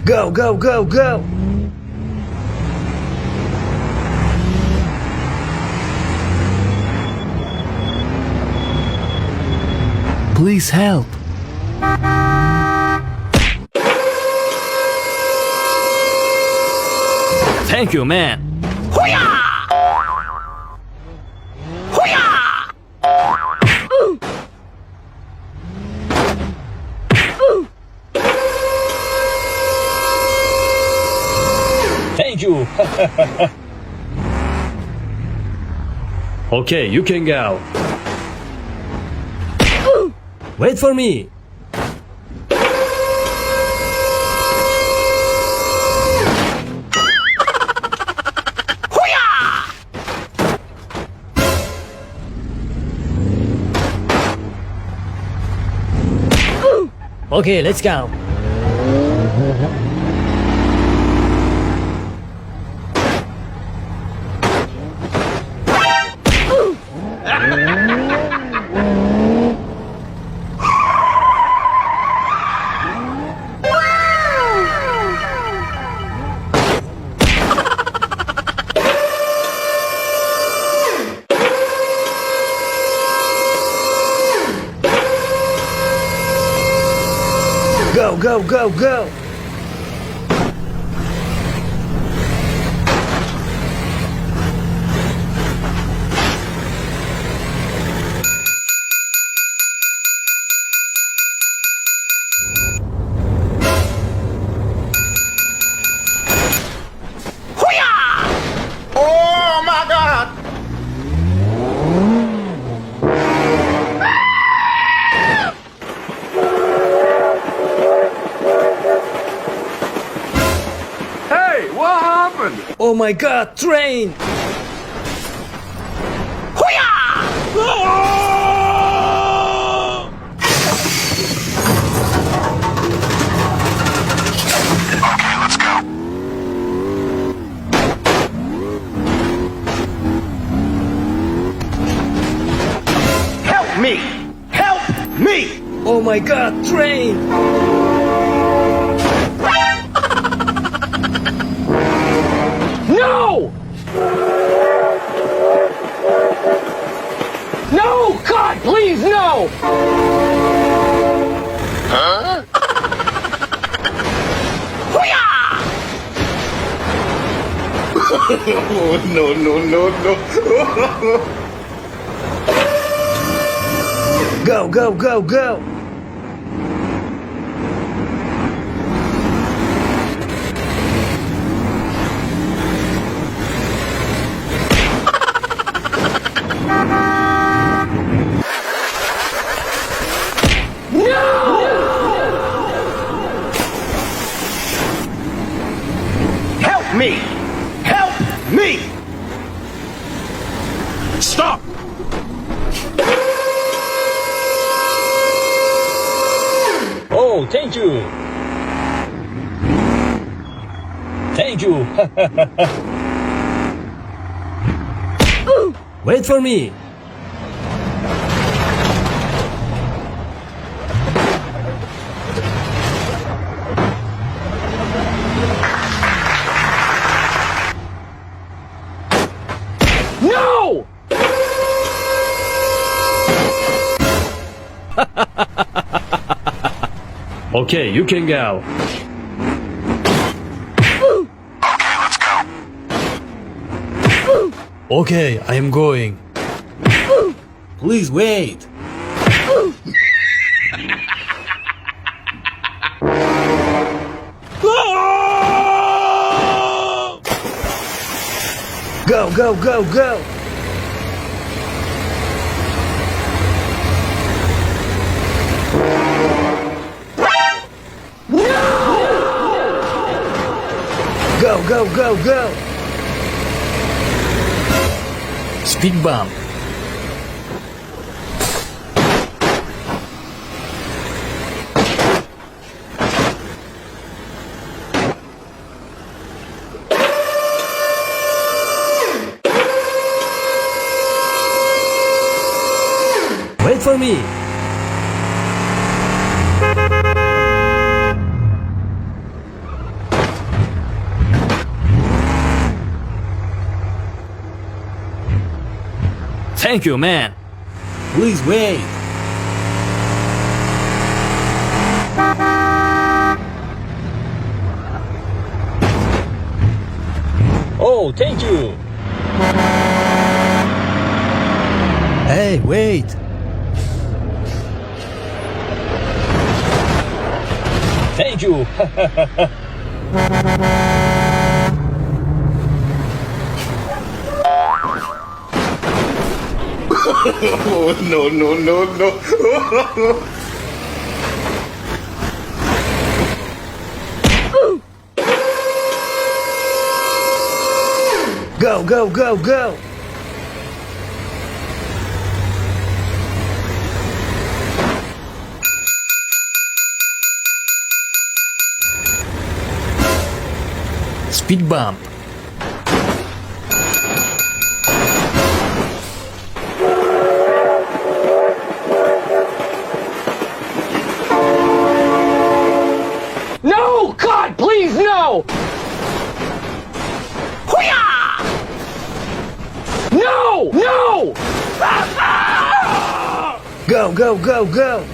Go, go, go, go! Please help! Thank you, man! Thank you! Okay, you can go. Wait for me! Okay, let's go. Go, go, go, go! Oh my God! Hey, what happened? Oh my god, train! Okay, let's go. Help me! Help me! Oh my god, train! No! No! God, please, no! Huh? no, no, no, no. Go, go, go, go! Help me! Help me! Stop! Oh, thank you! Thank you! Wait for me! No! Okay, you can go. Okay, let's go. Okay, I am going. Please wait. Go, go, go, go! Go, go, go, go! Speed bump. Wait for me. Thank you, man. Please wait. Oh, thank you. Hey, wait. Thank you. Oh, no, no, no, no. Go, go, go, go. Speed bump. No! God, please, no! Hoo-yah! No! No! Go, go, go, go.